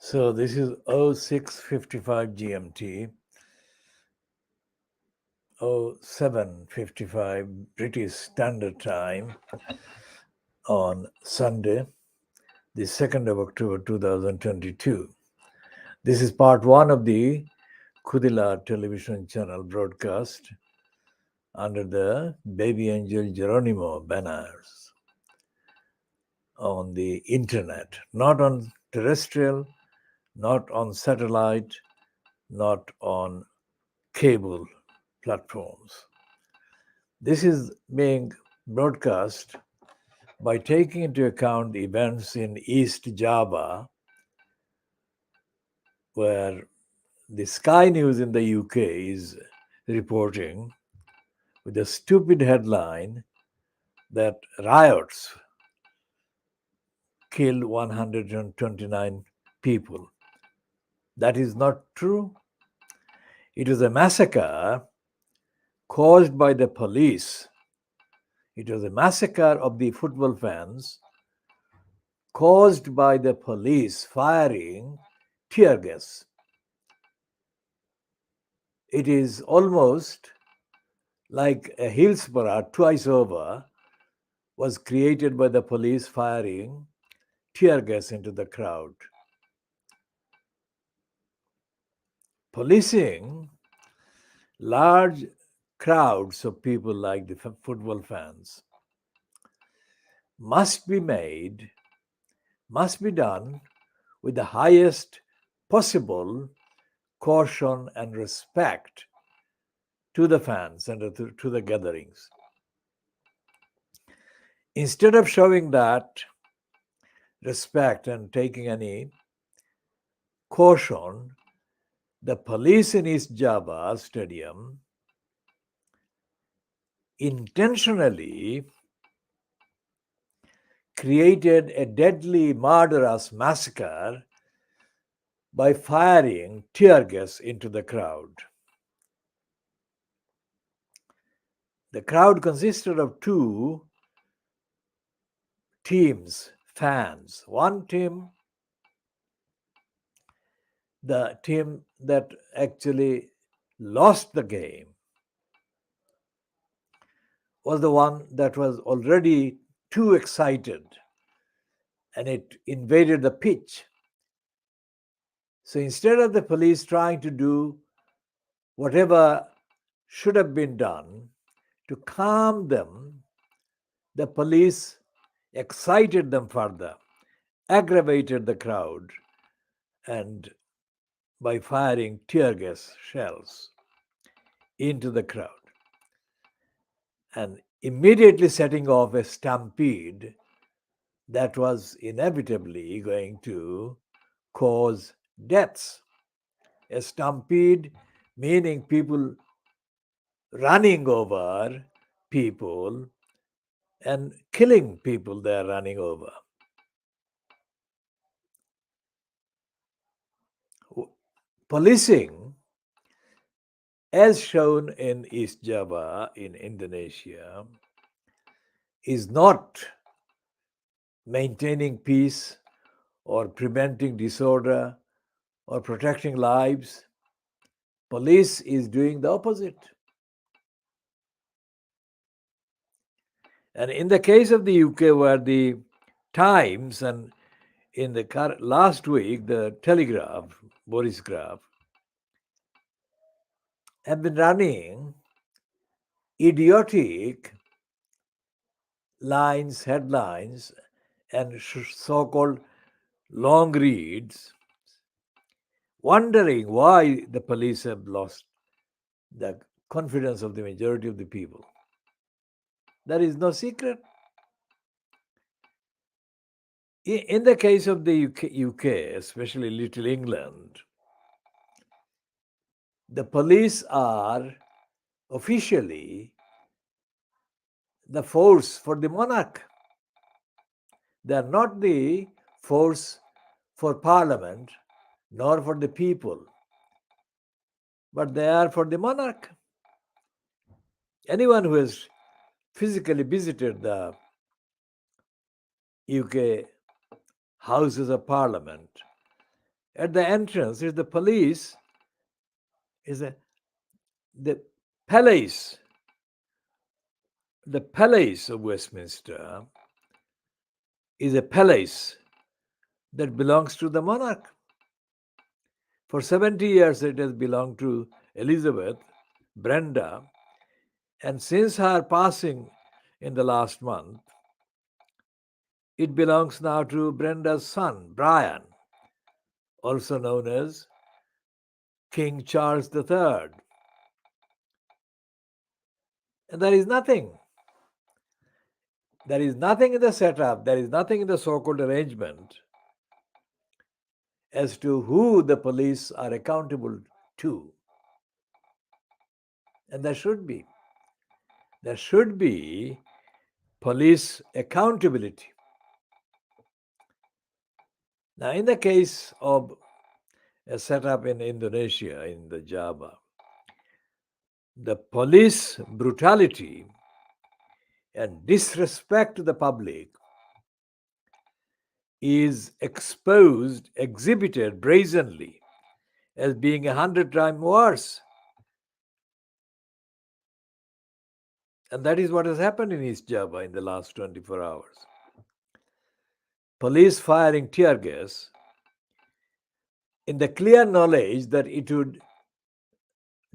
So this is 06:55 GMT, 07:55 British Standard Time on Sunday, the 2nd of October 2022. This is part one of the KhoodeelaarTV television channel broadcast under the BabyAngelGeronimo banners on the internet, not on terrestrial, not on satellite, not on cable platforms. This is being broadcast by taking into account events in East Java, where the Sky News in the UK is reporting with a stupid headline that riots killed 129 people. That is not true. It was a massacre caused by the police. It was a massacre of the football fans caused by the police firing tear gas. It is almost like a Hillsborough twice over was created by the police firing tear gas into the crowd. Policing large crowds of people like the football fans must be done with the highest possible caution and respect to the fans and to the gatherings. Instead of showing that respect and taking any caution, the police in East Java Stadium intentionally created a deadly, murderous massacre by firing tear gas into the crowd. The crowd consisted of two teams, fans. One team, the team that actually lost the game, was the one that was already too excited and it invaded the pitch. So instead of the police trying to do whatever should have been done to calm them, the police excited them further, aggravated the crowd, and by firing tear gas shells into the crowd and immediately setting off a stampede that was inevitably going to cause deaths. A stampede meaning people running over people and killing people they are running over. Policing, as shown in East Java in Indonesia, is not maintaining peace or preventing disorder or protecting lives. Police is doing the opposite. And in the case of the UK, where the Times and in the last week, the Telegraph, Boris Graph, have been running idiotic lines, headlines, and so-called long reads, wondering why the police have lost the confidence of the majority of the people. There is no secret. In the case of the UK, especially Little England, the police are officially the force for the monarch. They are not the force for parliament nor for the people, but they are for the monarch. Anyone who has physically visited the UK Houses of Parliament At the entrance is the police, is the palace, the palace of Westminster is a palace that belongs to the monarch. For 70 years it has belonged to Elizabeth, Brenda, and since her passing in the last month, it belongs now to Brenda's son, Brian, also known as King Charles III. And there is nothing in the setup, there is nothing in the so-called arrangement as to who the police are accountable to. And there should be. There should be police accountability. Now, in the case of a setup in Indonesia, in the Java, the police brutality and disrespect to the public is exposed, exhibited brazenly as being 100 times worse. And that is what has happened in East Java in the last 24 hours. Police firing tear gas in the clear knowledge that it would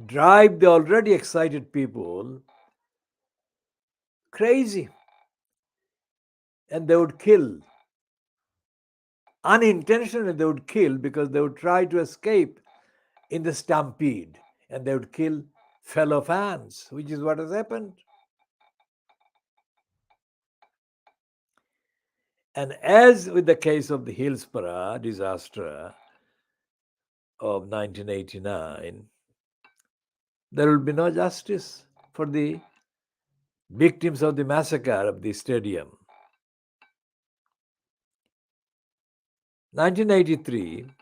drive the already excited people crazy. And they would kill. Unintentionally, they would kill because they would try to escape in the stampede. And they would kill fellow fans, which is what has happened. And as with the case of the Hillsborough disaster of 1989, there will be no justice for the victims of the massacre of the stadium. 1989,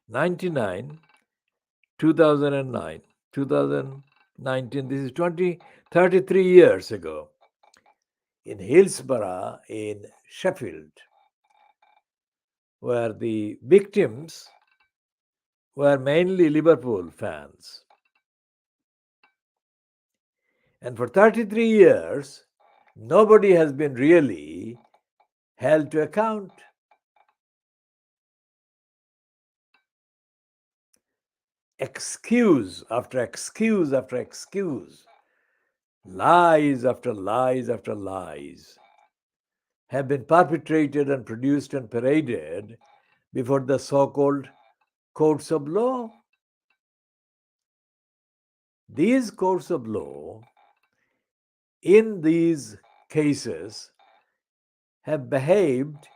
99, 2009, 2019, this is 33 years ago, in Hillsborough in Sheffield, where the victims were mainly Liverpool fans. And for 33 years, nobody has been really held to account. Excuse after excuse after excuse, lies after lies after lies have been perpetrated and produced and paraded before the so-called courts of law. These courts of law, in these cases, have behaved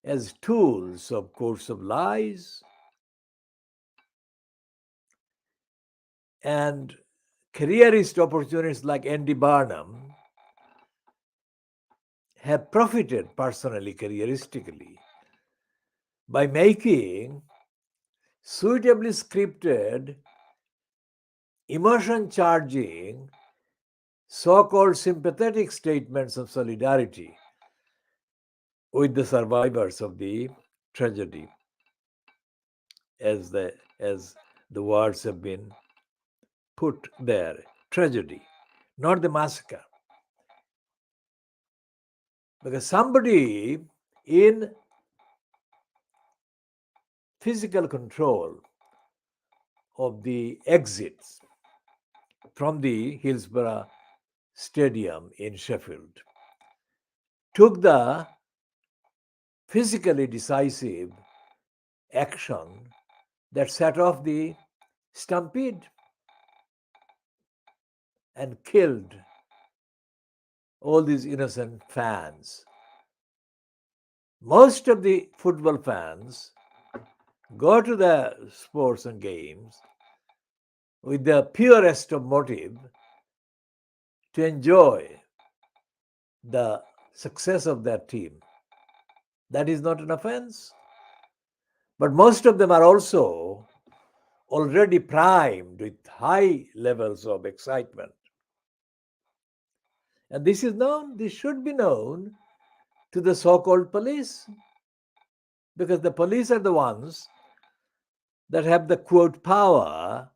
as tools of courts of lies, and careerist opportunists like Andy Barnum have profited personally, careeristically, by making suitably scripted, emotion charging, so-called sympathetic statements of solidarity with the survivors of the tragedy, as the words have been put there, tragedy, not the massacre. Because somebody in physical control of the exits from the Hillsborough Stadium in Sheffield took the physically decisive action that set off the stampede and killed all these innocent fans. Most of the football fans go to the sports and games with the purest of motive to enjoy the success of their team. That is not an offense. But most of them are also already primed with high levels of excitement. And this is known, this should be known to the so-called police. because the police are the ones that have the quote power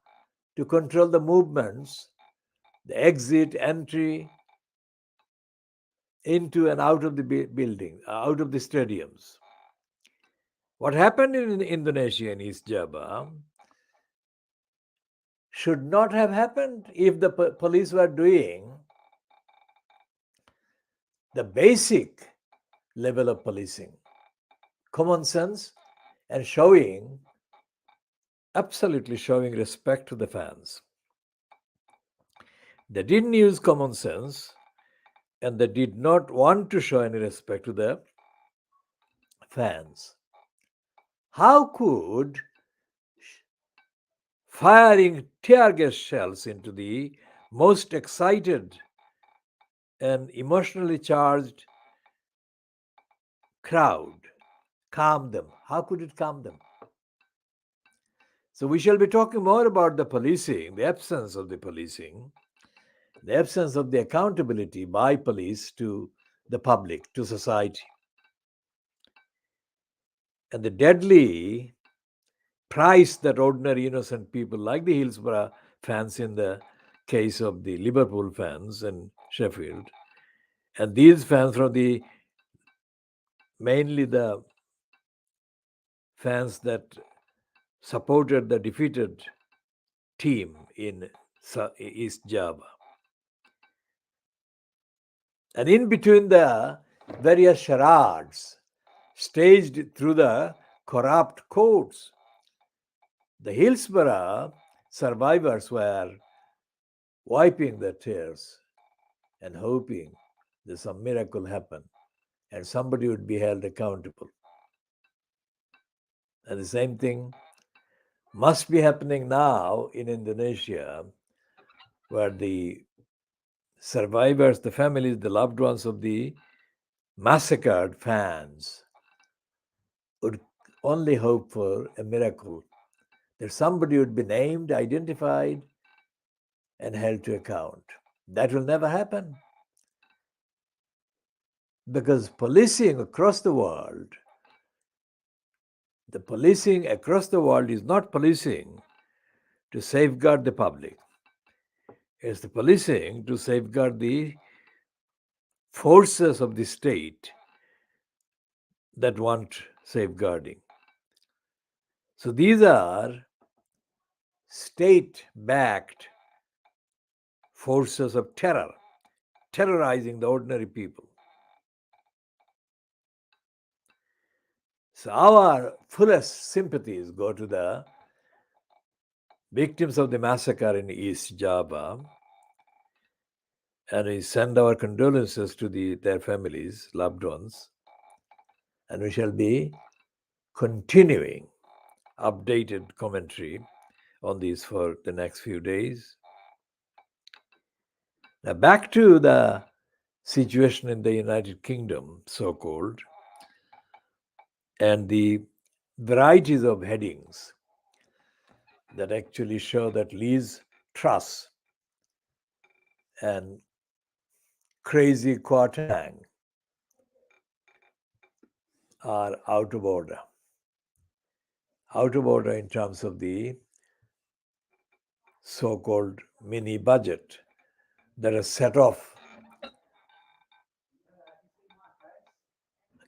to control the movements, the exit, entry into and out of the building, out of the stadiums. What happened in Indonesia and East Java should not have happened if the police were doing the basic level of policing, common sense, and absolutely showing respect to the fans. They didn't use common sense, and they did not want to show any respect to the fans. How could firing tear gas shells into the most excited and emotionally charged crowd calm them? How could it calm them? So we shall be talking more about the policing, the absence of the policing, the absence of the accountability by police to the public, to society, and the deadly price that ordinary innocent people like the Hillsborough fans in the case of the Liverpool fans and Sheffield, and these fans from the mainly the fans that supported the defeated team in East Java. And in between the various charades staged through the corrupt courts, the Hillsborough survivors were wiping their tears and hoping that some miracle happened and somebody would be held accountable. And the same thing must be happening now in Indonesia, where the survivors, the families, the loved ones of the massacred fans would only hope for a miracle, that somebody would be named, identified, and held to account. That will never happen, because policing across the world, is not policing to safeguard the public. It's the policing to safeguard the forces of the state that want safeguarding. So these are state-backed forces of terror, terrorizing the ordinary people. So our fullest sympathies go to the victims of the massacre in East Java, and we send our condolences to their families, loved ones, and we shall be continuing updated commentary on these for the next few days. Now back to the situation in the United Kingdom, so-called, and the varieties of headings that actually show that Liez Truss and crazy Kwarteng are out of order in terms of the so-called mini budget that has set off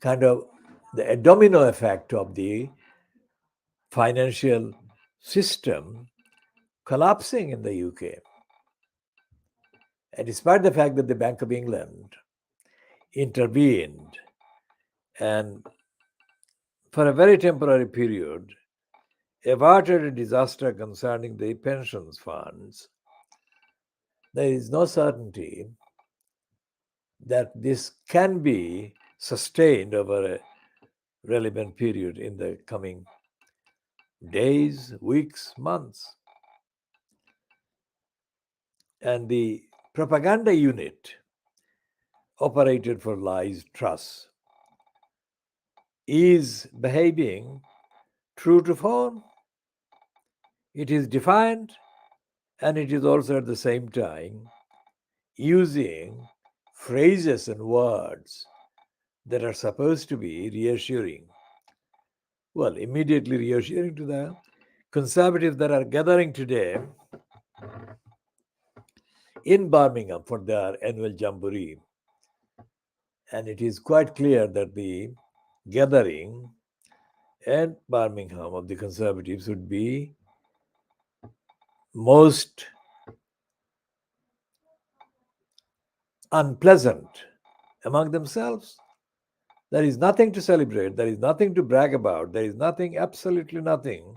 kind of the domino effect of the financial system collapsing in the UK. And despite the fact that the Bank of England intervened and for a very temporary period averted a disaster concerning the pensions funds, there is no certainty that this can be sustained over a relevant period in the coming days, weeks, months. And the propaganda unit operated for Liez Truss is behaving true to form. It is defiant, and it is also at the same time using phrases and words that are supposed to be reassuring. Well, immediately reassuring to the conservatives that are gathering today in Birmingham for their annual jamboree. And it is quite clear that the gathering at Birmingham of the conservatives would be most unpleasant among themselves. There is nothing to celebrate, there is nothing to brag about, there is nothing, absolutely nothing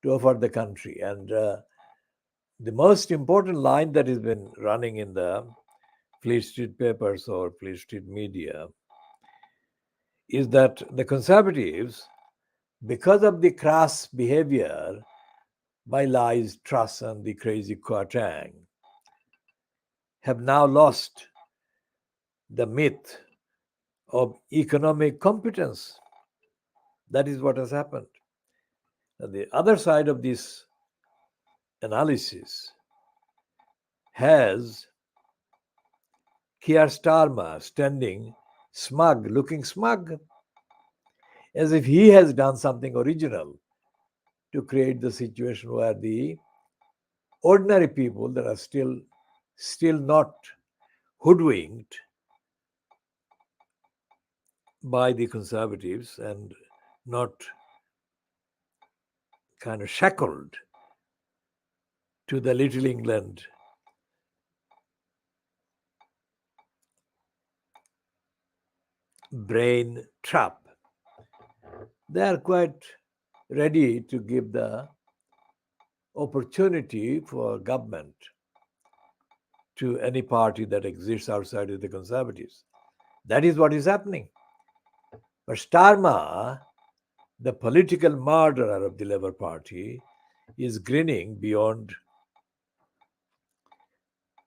to offer the country. And the most important line that has been running in the Fleet Street papers or Fleet Street media is that the conservatives, because of the crass behavior by Liez Truss and the crazy Kwarteng, have now lost the myth of economic competence. That is what has happened. And the other side of this analysis has Keir Starmer standing smug, looking smug, as if he has done something original to create the situation where the ordinary people that are still not hoodwinked by the conservatives and not kind of shackled to the Little England brain trap. They are quite ready to give the opportunity for government to any party that exists outside of the conservatives. That is what is happening. But Starmer, the political murderer of the Labour Party, is grinning beyond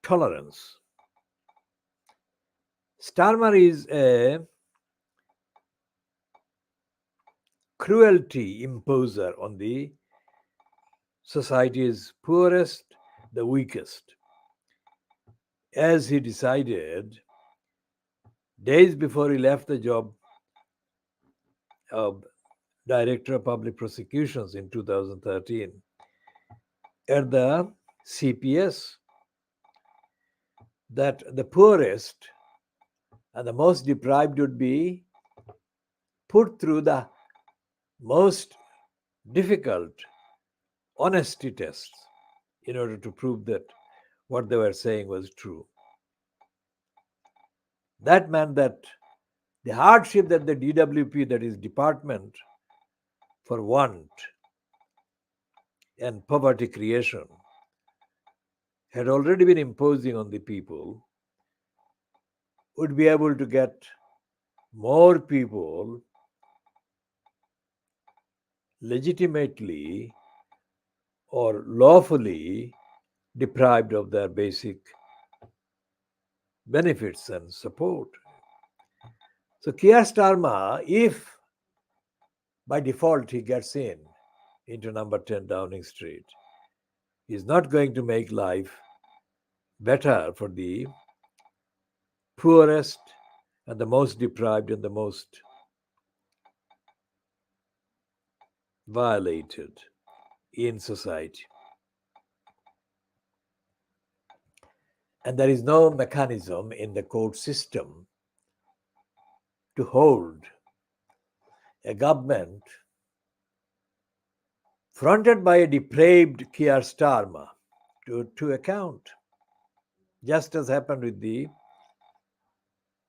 tolerance. Starmer is a cruelty imposer on the society's poorest, the weakest. As he decided days before he left the job of Director of Public Prosecutions in 2013 at the CPS, that the poorest and the most deprived would be put through the most difficult honesty tests in order to prove that what they were saying was true. That meant that the hardship that the DWP, that is Department for Want and Poverty Creation, had already been imposing on the people, would be able to get more people legitimately or lawfully deprived of their basic benefits and support. So Keir Starmer, if by default he gets into number 10 Downing Street, is not going to make life better for the poorest and the most deprived and the most violated in society. And there is no mechanism in the court system to hold a government fronted by a depraved Keir Starmer to account, just as happened with the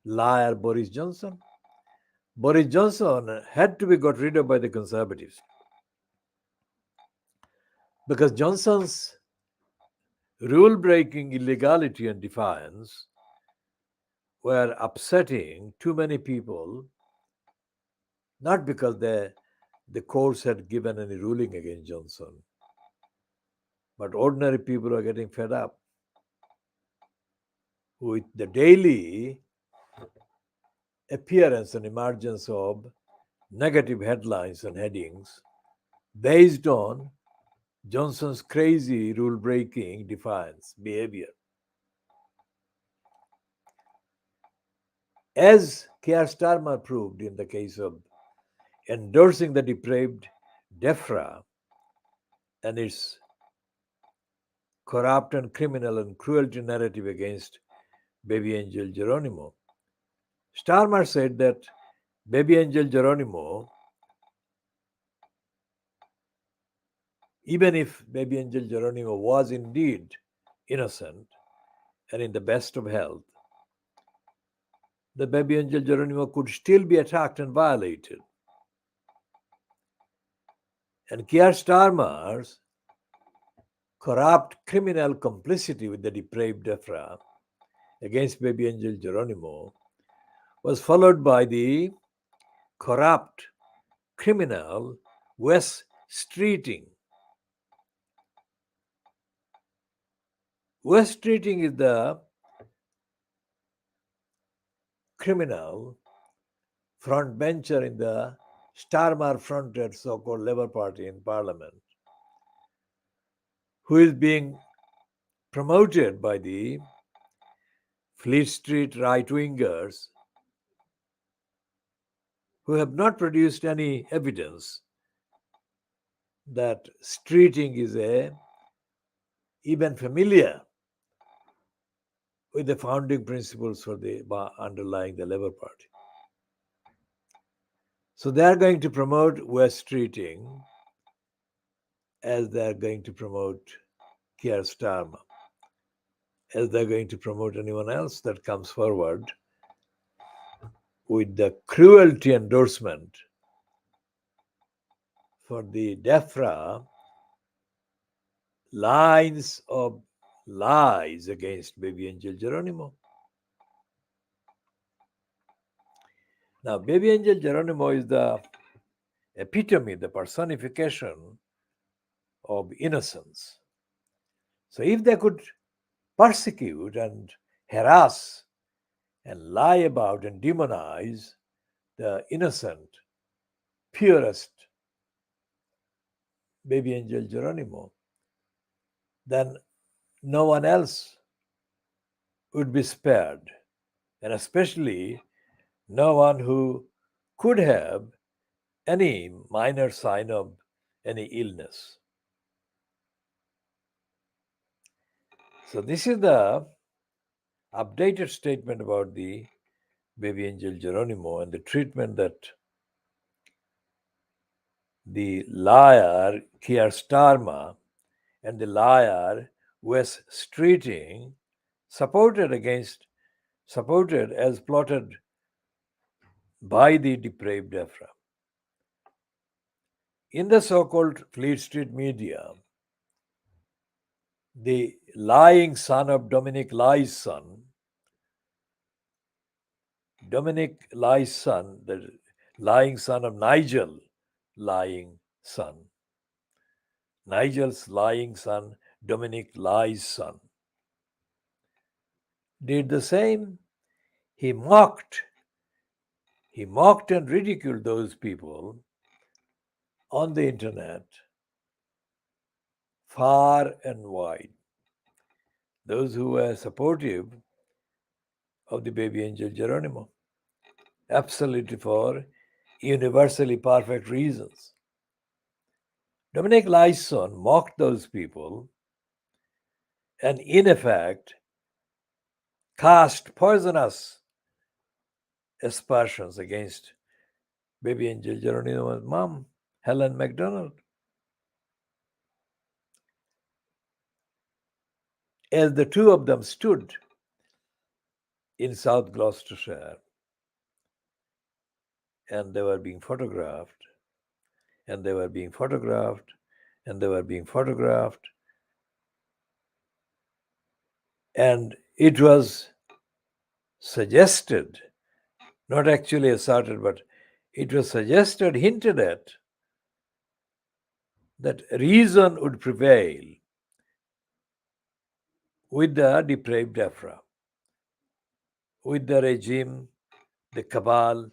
liar Boris Johnson. Boris Johnson had to be got rid of by the Conservatives because Johnson's rule-breaking illegality and defiance were upsetting too many people, not because the courts had given any ruling against Johnson, but ordinary people are getting fed up with the daily appearance and emergence of negative headlines and headings based on Johnson's crazy rule-breaking defiance behavior. As Keir Starmer proved in the case of endorsing the depraved DEPRA and its corrupt and criminal and cruelty narrative against BabyAngelGeronimo. Starmer said that BabyAngelGeronimo, even if BabyAngelGeronimo was indeed innocent and in the best of health, the BabyAngelGeronimo could still be attacked and violated. And Keir Starmer's corrupt criminal complicity with the depraved DEPRA against BabyAngelGeronimo was followed by the corrupt criminal West Streeting. West Streeting is the criminal frontbencher in the Starmer-fronted so-called Labour Party in Parliament, who is being promoted by the Fleet Street right-wingers who have not produced any evidence that Streeting is even familiar with the founding principles for the underlying the Labour Party. So they are going to promote West Streeting as they are going to promote Keir Starmer, as they're going to promote anyone else that comes forward with the cruelty endorsement for the DEPRA lines of lies against BabyAngelGeronimo. Now, BabyAngelGeronimo is the epitome, the personification of innocence. So if they could persecute and harass and lie about and demonize the innocent, purest BabyAngelGeronimo, then no one else would be spared, and especially no one who could have any minor sign of any illness. So this is the updated statement about the BabyAngelGeronimo and the treatment that the liar Keir Starmer and the liar West Streeting supported as plotted by the depraved DEPRA. In the so-called Fleet Street media, the lying son of Dominic Liez's son, the lying son of Nigel's lying son, Nigel's lying son, Dominic Liez's son, did the same. He mocked and ridiculed those people on the internet far and wide. Those who were supportive of the BabyAngelGeronimo, absolutely for universally perfect reasons. Dominic Liez's son mocked those people and in effect cast poisonous aspersions against BabyAngelGeronimo's mom, Helen MacDonald. As the two of them stood in South Gloucestershire and they were being photographed, and they were being photographed, and they were being photographed, and it was suggested, not actually asserted, but it was suggested, hinted at, that reason would prevail with the depraved DEPRA, with the regime, the cabal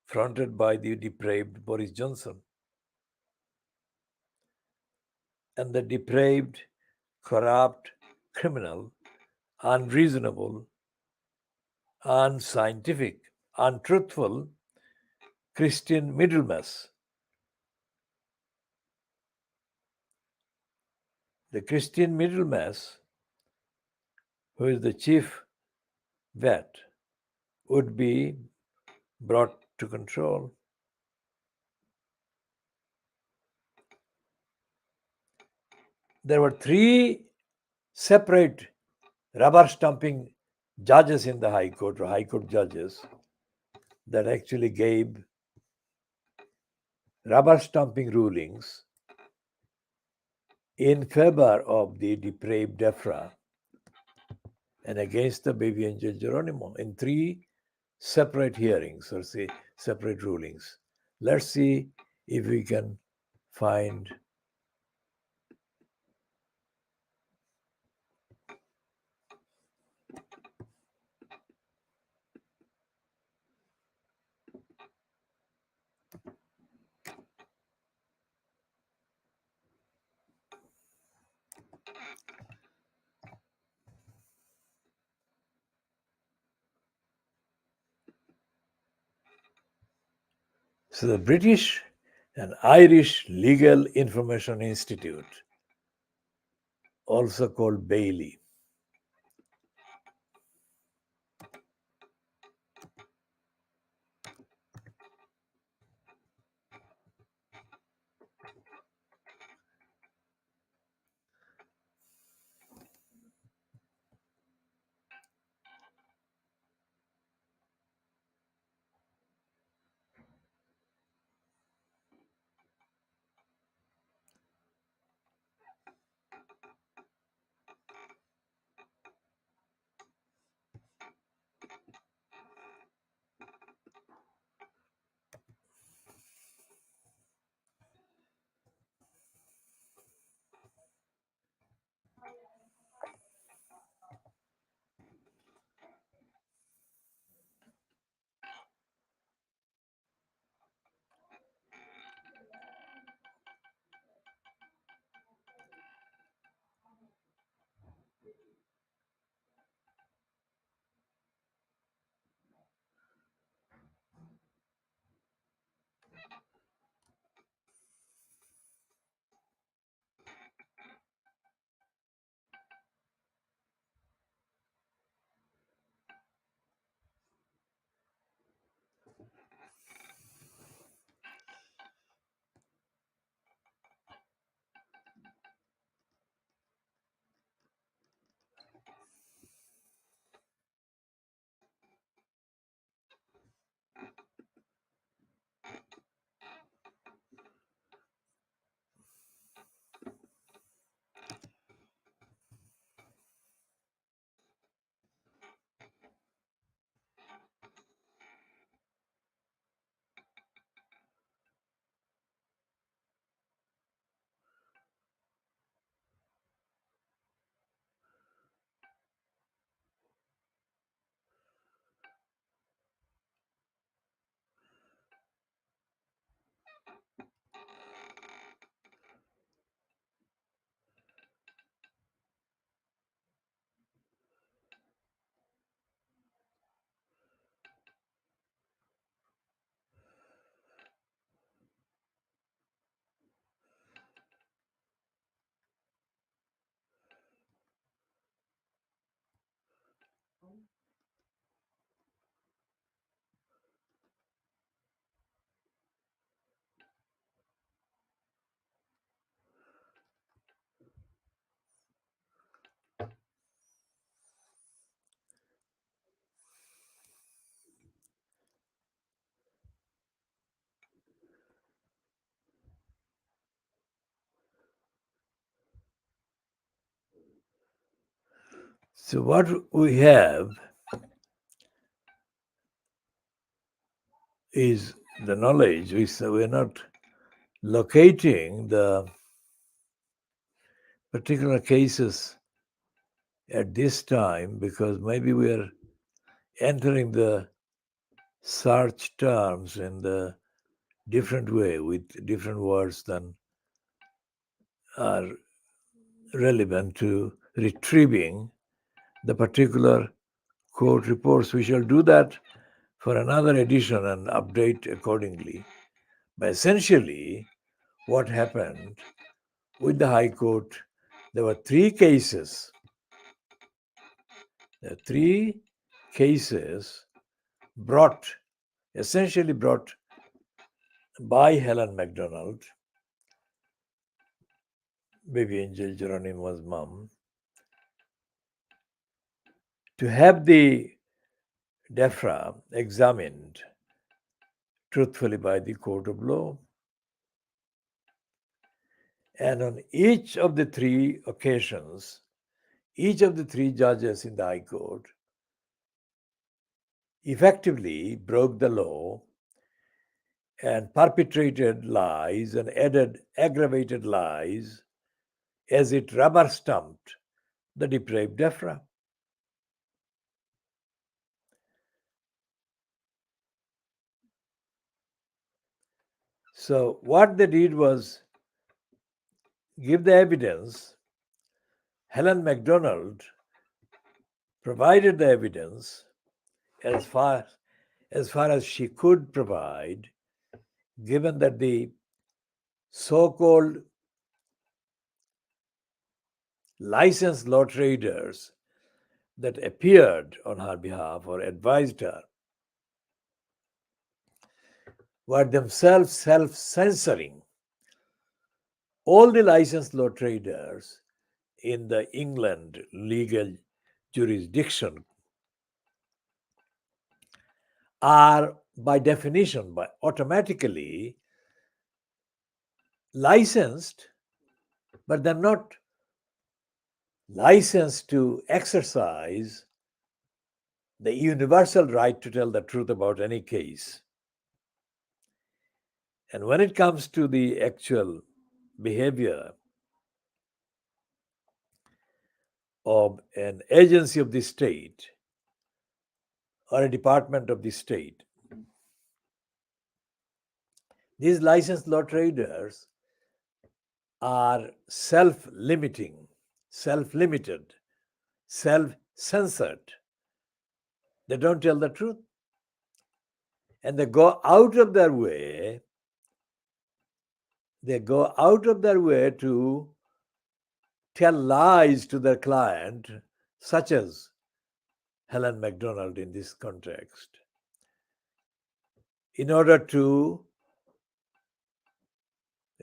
fronted by the depraved Boris Johnson, and the depraved, corrupt, criminal, unreasonable, unscientific, untruthful Christian Middlemas. The Christian Middlemas, who is the chief vet, would be brought to control. There were 3 separate rubber stamping judges in the High Court, or High Court judges, that actually gave rubber stamping rulings in favor of the depraved DEPRA and against the BabyAngelGeronimo in 3 separate hearings, or say separate rulings. Let's see if we can find So the British and Irish Legal Information Institute, also called Bailey, So what we have is the knowledge. We're not locating the particular cases at this time because maybe we're entering the search terms in the different way with different words than are relevant to retrieving the particular court reports. We shall do that for another edition and update accordingly. But essentially, what happened with the High Court, there were three cases. There are three cases essentially brought by Helen MacDonald, BabyAngelGeronimo's mom, to have the DEPRA examined truthfully by the court of law. And on each of the three occasions, each of the three judges in the High Court effectively broke the law and perpetrated lies and added aggravated lies as it rubber stamped the depraved DEPRA. So what they did was give the evidence. Helen MacDonald provided the evidence as far as she could provide, given that the so-called licensed law traders that appeared on her behalf or advised her were themselves self-censoring. All the licensed law traders in the England legal jurisdiction are by definition, automatically licensed, but they're not licensed to exercise the universal right to tell the truth about any case. And when it comes to the actual behavior of an agency of the state or a department of the state, these licensed law traders are self-limiting, self-limited, self-censored. They don't tell the truth. And they go out of their way to tell lies to their client, such as Helen MacDonald in this context, in order to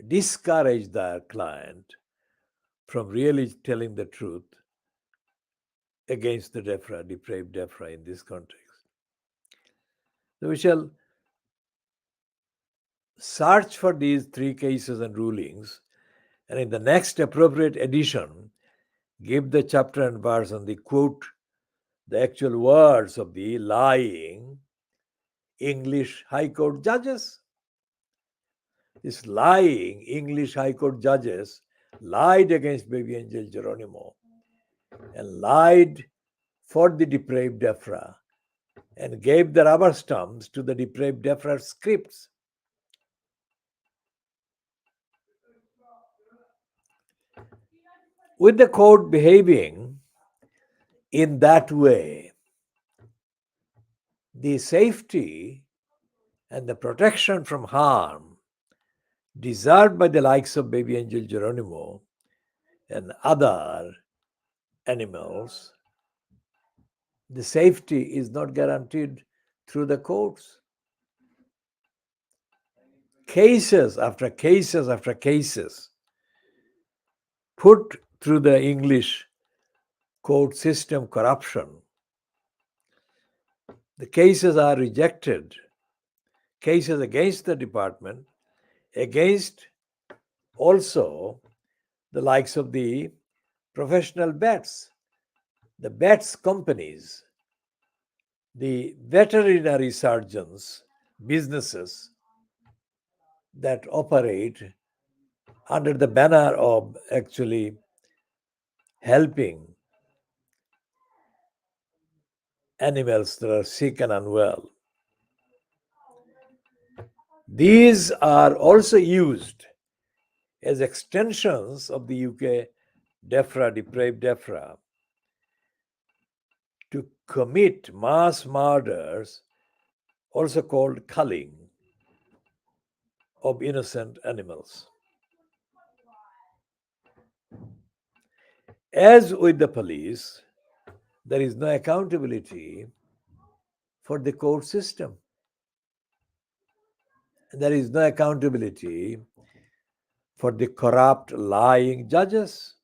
discourage their client from really telling the truth against the depraved DEPRA in this context. So we shall search for these three cases and rulings, and in the next appropriate edition, give the chapter and verse and the quote the actual words of the lying English High Court judges. These lying English High Court judges lied against BabyAngelGeronimo and lied for the depraved DEPRA and gave the rubber stamps to the depraved DEPRA scripts. With the court behaving in that way, the safety and the protection from harm deserved by the likes of BabyAngelGeronimo and other animals, the safety is not guaranteed through the courts. Cases after cases after cases put through the English court system corruption. The cases are rejected. Cases against the department, against also the likes of the professional bets, the bets companies, the veterinary surgeons, businesses that operate under the banner of actually helping animals that are sick and unwell. These are also used as extensions of the UK DEPRA, depraved DEPRA, to commit mass murders also called culling of innocent animals. As with the police, there is no accountability for the court system. There is no accountability for the corrupt, lying judges.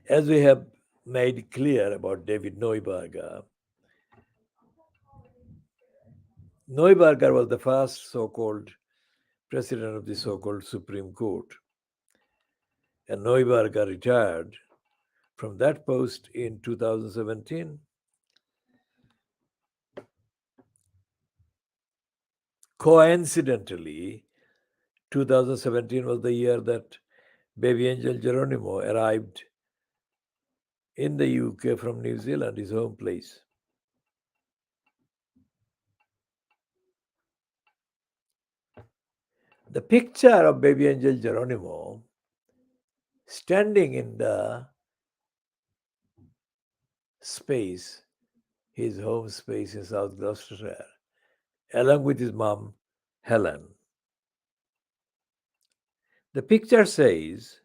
As we have made clear about David Neuberger, Neuberger was the first so-called president of the so-called Supreme Court. And Neuberger retired from that post in 2017. Coincidentally, 2017 was the year that BabyAngelGeronimo arrived in the UK from New Zealand, his home place. The picture of BabyAngelGeronimo standing in the space, his home space in South Gloucestershire, along with his mom, Helen. The picture says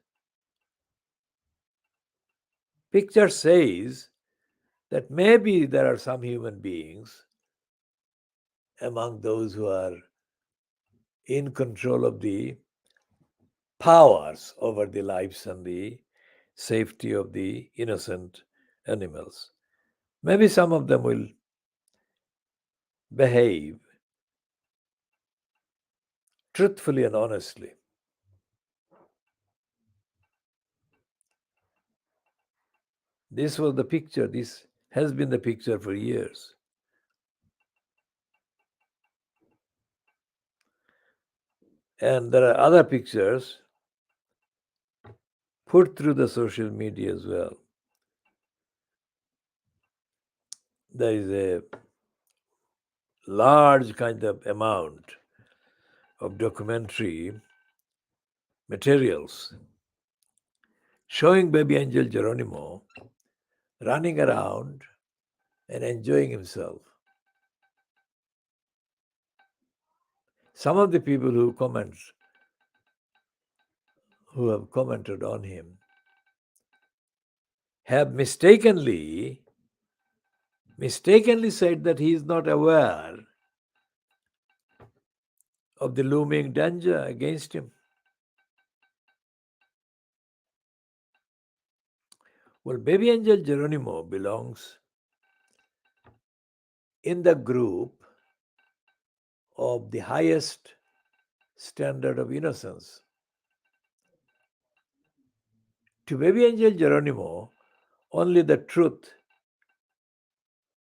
that maybe there are some human beings among those who are in control of the powers over the lives and the safety of the innocent animals. Maybe some of them will behave truthfully and honestly. This was the picture. This has been the picture for years. And there are other pictures put through the social media as well. There is a large kind of amount of documentary materials showing BabyAngelGeronimo running around and enjoying himself. Some of the people who have commented on him have mistakenly said that he is not aware of the looming danger against him. Well, BabyAngelGeronimo belongs in the group of the highest standard of innocence. To BabyAngelGeronimo, only the truth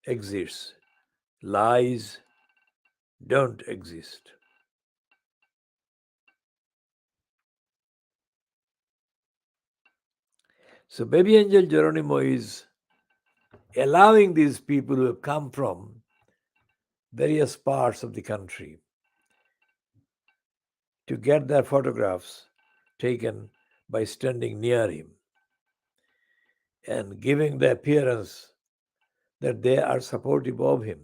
exists. Lies don't exist. So BabyAngelGeronimo is allowing these people who have come from various parts of the country to get their photographs taken by standing near him and giving the appearance that they are supportive of him.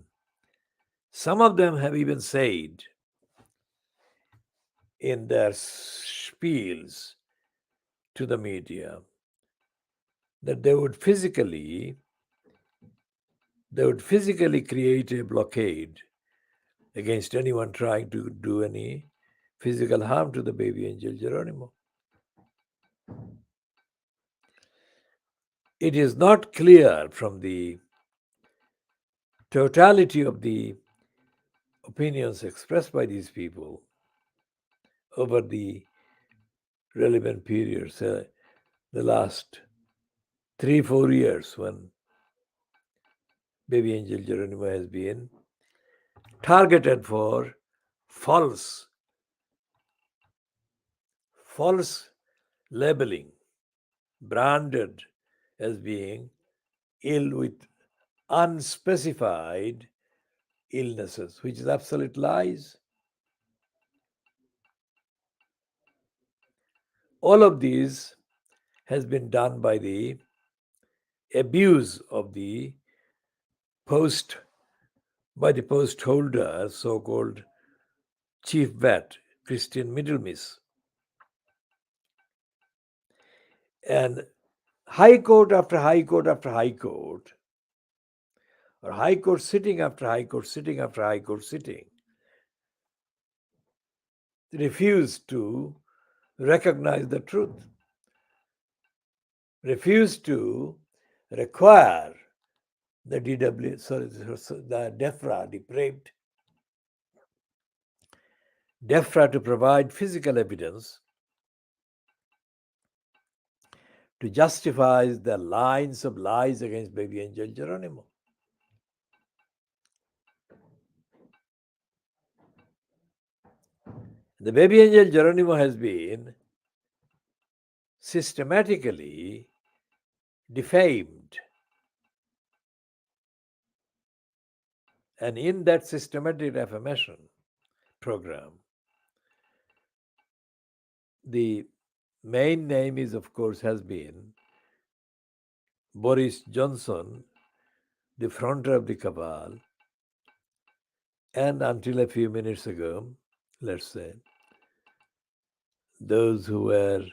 Some of them have even said in their spiels to the media that they would physically create a blockade against anyone trying to do any physical harm to the BabyAngelGeronimo. It is not clear from the totality of the opinions expressed by these people over the relevant periods, the last 3-4 years, when BabyAngelGeronimo has been targeted for false labeling, branded as being ill with unspecified illnesses, which is absolute lies. All of these has been done by the abuse of the post by the post holder, so-called chief vet, Christian Middlemiss. And High Court after High Court after High Court, or High Court sitting after High Court sitting after High Court sitting, refused to recognize the truth, refused to require the the depraved DEFRA to provide physical evidence to justify the lines of lies against BabyAngelGeronimo. The BabyAngelGeronimo has been systematically defamed. And in that systematic defamation program, the main name is, of course, has been Boris Johnson, the fronter of the cabal, and until a few minutes ago, let's say, those who were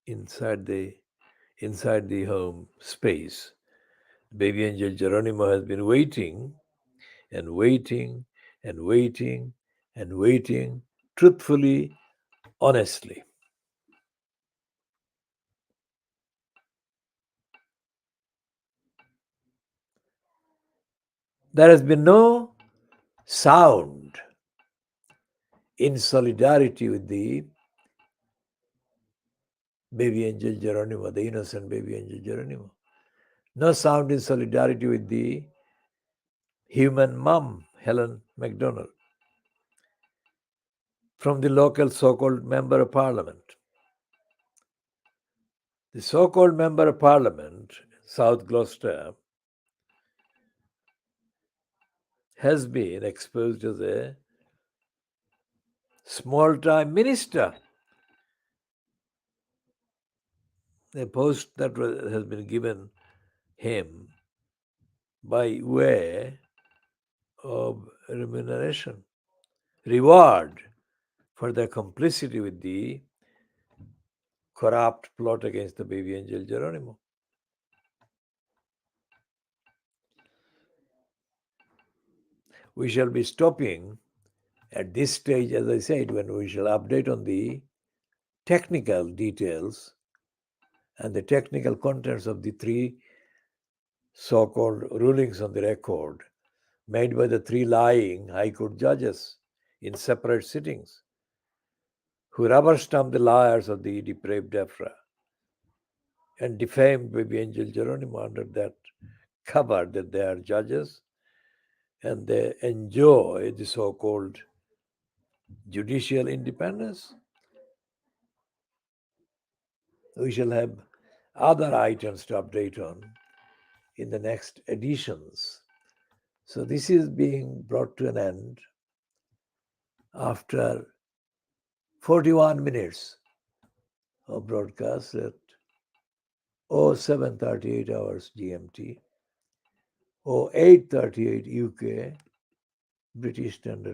inside the home space. BabyAngelGeronimo has been waiting and waiting and waiting and waiting, truthfully, honestly. There has been no sound in solidarity with the BabyAngelGeronimo, the innocent BabyAngelGeronimo. No sound in solidarity with the human mom, Helen MacDonald, from the local so-called member of parliament. The so-called member of parliament, South Gloucester, has been exposed as a small-time minister, a post that has been given him by way of remuneration, reward for their complicity with the corrupt plot against the BabyAngelGeronimo. We shall be stopping at this stage, as I said, when we shall update on the technical details and the technical contents of the three so-called rulings on the record made by the three lying High Court judges in separate sittings, who rubber-stamped the liars of the depraved DEFRA and defamed BabyAngelGeronimo under that cover that they are judges and they enjoy the so-called judicial independence. We shall have other items to update on in the next editions. So this is being brought to an end after 41 minutes of broadcast at 07:38 hours GMT, 08:38 UK British Standard